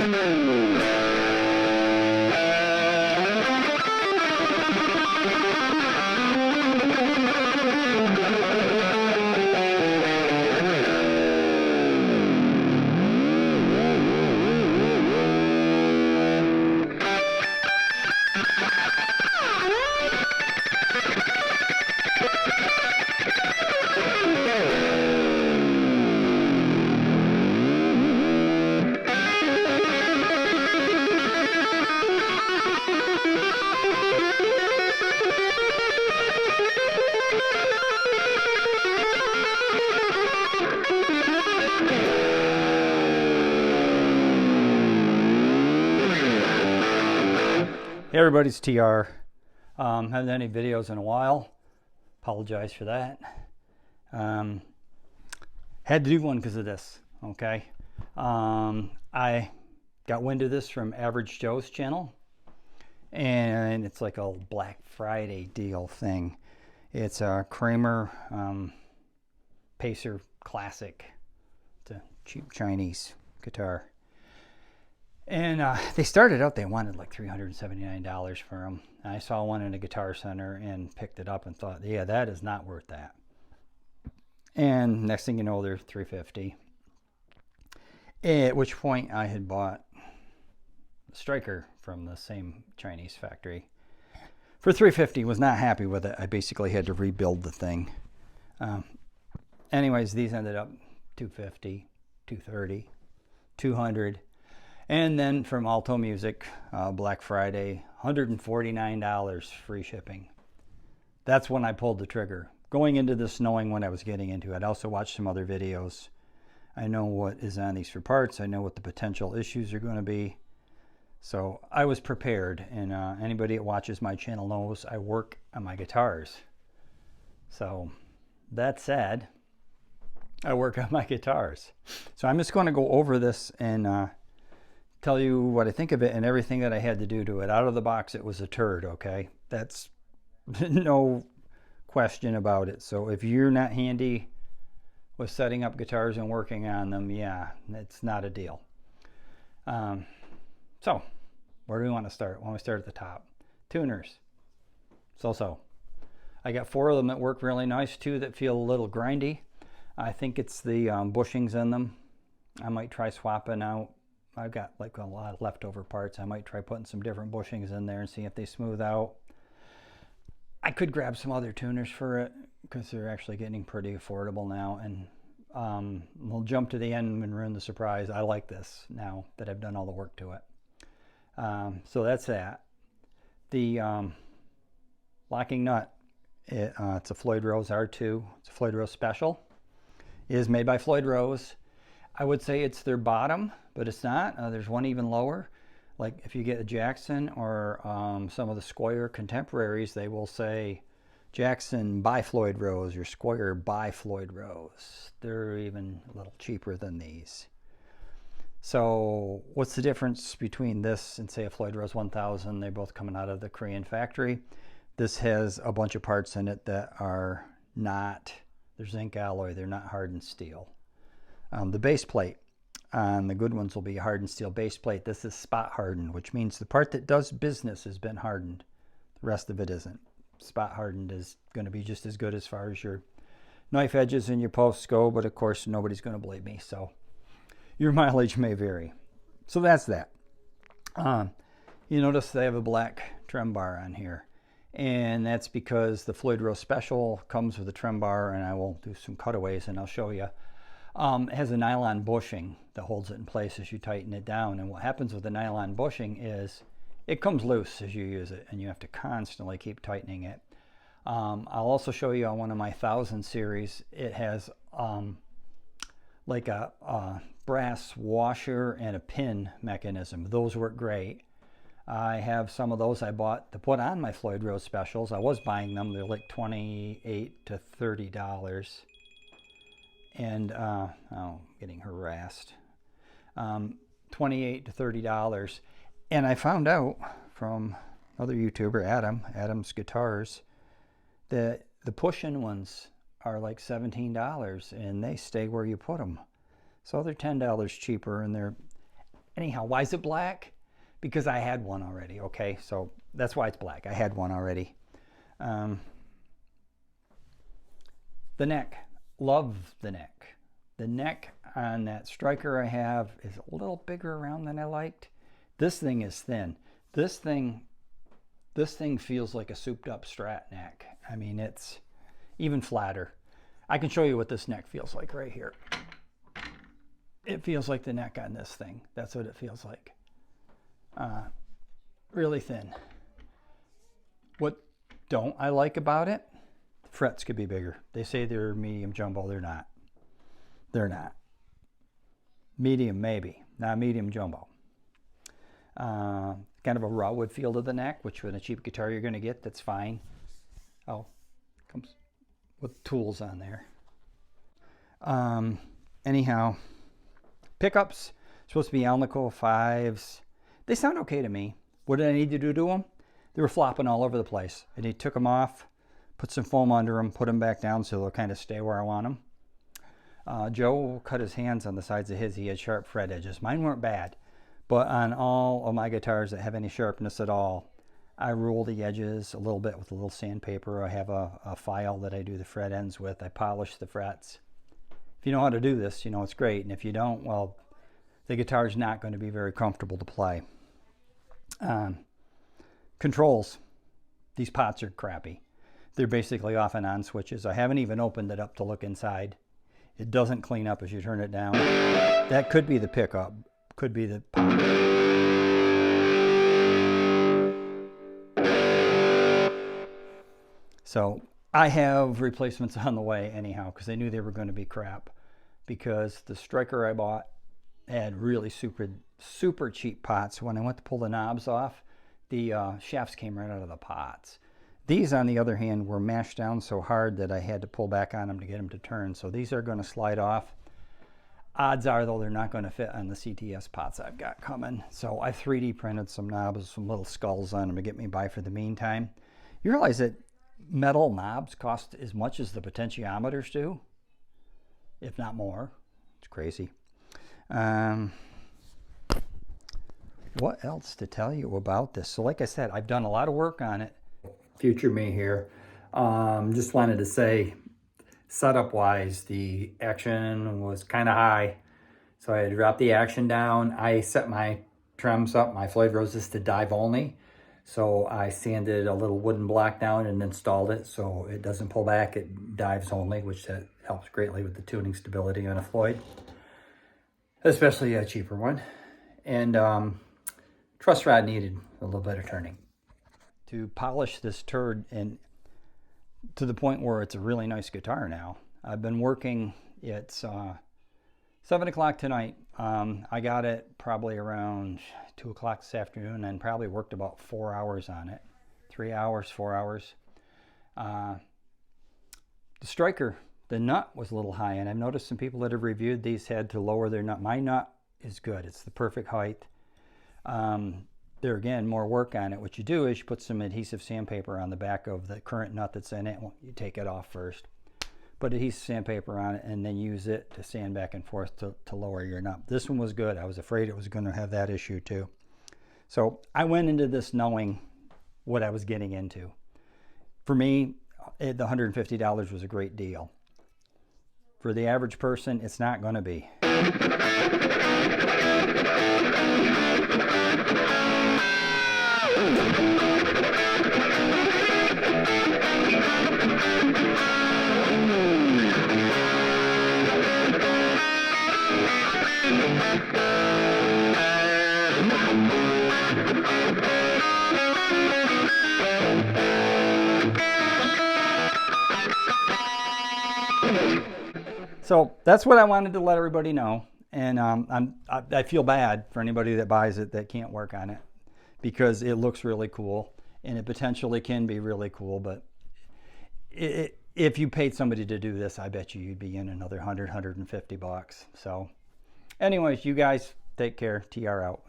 Hey everybody, it's TR. Haven't done any videos in a while. Apologize for that. Had to do one because of this, okay? I got wind of this from Average Joe's channel, and it's like a Black Friday deal thing. It's a Kramer Pacer Classic. It's a cheap Chinese guitar. And they started out, they wanted like $379 for them. I saw one in a Guitar Center and picked it up and thought, yeah, that is not worth that. And next thing you know, they're $350. At which point I had bought a Striker from the same Chinese factory for $350. Was not happy with it. I basically had to rebuild the thing. Anyways, these ended up $250, $230, $200. And then from Alto Music, Black Friday, $149 free shipping. That's when I pulled the trigger. Going into this knowing what I was getting into. I'd also watched some other videos. I know what is on these for parts. I know what the potential issues are going to be. So I was prepared. And anybody that watches my channel knows I work on my guitars. So that said, I work on my guitars. So I'm just going to go over this and tell you what I think of it and everything that I had to do to it. Out of the box, it was a turd, okay? That's no question about it. So if you're not handy with setting up guitars and working on them, yeah, it's not a deal. So where do we want to start? Well, we start at the top. Tuners. So. I got 4 of them that work really nice, 2 that feel a little grindy. I think it's the bushings in them. I might try swapping out. I've got like a lot of leftover parts. I might try putting some different bushings in there and see if they smooth out. I could grab some other tuners for it because they're actually getting pretty affordable now. And we'll jump to the end and ruin the surprise. I like this now that I've done all the work to it. So that's that. The locking nut, it's a Floyd Rose R2. It's a Floyd Rose Special. It is made by Floyd Rose. I would say it's their bottom, but it's not. There's one even lower. Like if you get a Jackson or some of the Squire contemporaries, they will say Jackson by Floyd Rose or Squire by Floyd Rose. They're even a little cheaper than these. So what's the difference between this and say a Floyd Rose 1000? They're both coming out of the Korean factory. This has a bunch of parts in it that are not, they're zinc alloy, they're not hardened steel. The base plate on the good ones will be hardened steel base plate. This is spot hardened, which means the part that does business has been hardened. The rest of it isn't. Spot hardened is going to be just as good as far as your knife edges and your posts go, but of course nobody's going to believe me, so your mileage may vary. So that's that. You notice they have a black trem bar on here, and that's because the Floyd Rose Special comes with a trem bar, and I will do some cutaways and I'll show you. It has a nylon bushing that holds it in place as you tighten it down. And what happens with the nylon bushing is it comes loose as you use it, and you have to constantly keep tightening it. I'll also show you on one of my 1000 series. It has like a brass washer and a pin mechanism. Those work great. I have some of those I bought to put on my Floyd Rose Specials. I was buying them. They're like $28 to $30. And getting harassed. $28 to $30. And I found out from another YouTuber, Adam's Guitars, that the push-in ones are like $17 and they stay where you put them. So they're $10 cheaper, and they're Anyhow, why is it black? Because I had one already, okay? So that's why it's black. I had one already. The neck. Love the neck. The neck on that striker I have is a little bigger around than I liked. This thing is thin. This thing feels like a souped up Strat neck. I mean, it's even flatter. I can show you what this neck feels like right here. It feels like the neck on this thing. That's what it feels like. Really thin. What don't I like about it? The frets could be bigger. They say they're medium jumbo. They're not. They're not. Medium maybe, not medium jumbo. Kind of a raw wood feel to the neck, which with a cheap guitar you're going to get. That's fine. Oh, comes with tools on there. Anyhow, pickups supposed to be Alnico 5s. They sound okay to me. What did I need to do to them? They were flopping all over the place. And he took them off, put some foam under them, put them back down so they'll kind of stay where I want them. Joe cut his hands on the sides of his. He had sharp fret edges. Mine weren't bad, but on all of my guitars that have any sharpness at all, I roll the edges a little bit with a little sandpaper. I have a file that I do the fret ends with. I polish the frets. If you know how to do this, you know it's great. And if you don't, well, the guitar's not going to be very comfortable to play. Controls. These pots are crappy. They're basically off and on switches. I haven't even opened it up to look inside. It doesn't clean up as you turn it down. That could be the pickup. Could be the pot. So I have replacements on the way anyhow, because I knew they were going to be crap. Because the striker I bought had really super cheap pots. When I went to pull the knobs off, the shafts came right out of the pots. These, on the other hand, were mashed down so hard that I had to pull back on them to get them to turn. So these are going to slide off. Odds are, though, they're not going to fit on the CTS pots I've got coming. So I 3D printed some knobs, some little skulls on them to get me by for the meantime. You realize that metal knobs cost as much as the potentiometers do, if not more. It's crazy. What else to tell you about this? So like I said, I've done a lot of work on it. Future me here. Just wanted to say, setup wise, the action was kind of high. So I dropped the action down. I set my trims up, my Floyd Roses, to dive only. So I sanded a little wooden block down and installed it so it doesn't pull back, it dives only, which that helps greatly with the tuning stability on a Floyd, especially a cheaper one. And truss rod needed a little bit of turning to polish this Turd, and to the point where it's a really nice guitar now. I've been working. It's 7 o'clock tonight. I got it probably around 2 o'clock this afternoon and probably worked about 4 hours on it. 3 hours, 4 hours. The striker, the nut was a little high, and I've noticed some people that have reviewed these had to lower their nut. My nut is good. It's the perfect height. There again, more work on it. What you do is you put some adhesive sandpaper on the back of the current nut that's in it. You take it off first. Put adhesive sandpaper on it and then use it to sand back and forth to lower your nut. This one was good. I was afraid it was going to have that issue too. So I went into this knowing what I was getting into. For me, the $150 was a great deal. For the average person, it's not going to be. So that's what I wanted to let everybody know, and I feel bad for anybody that buys it that can't work on it, because it looks really cool and it potentially can be really cool, but if you paid somebody to do this, I bet you'd be in another $100, $150 bucks. So anyways, you guys take care. TR out.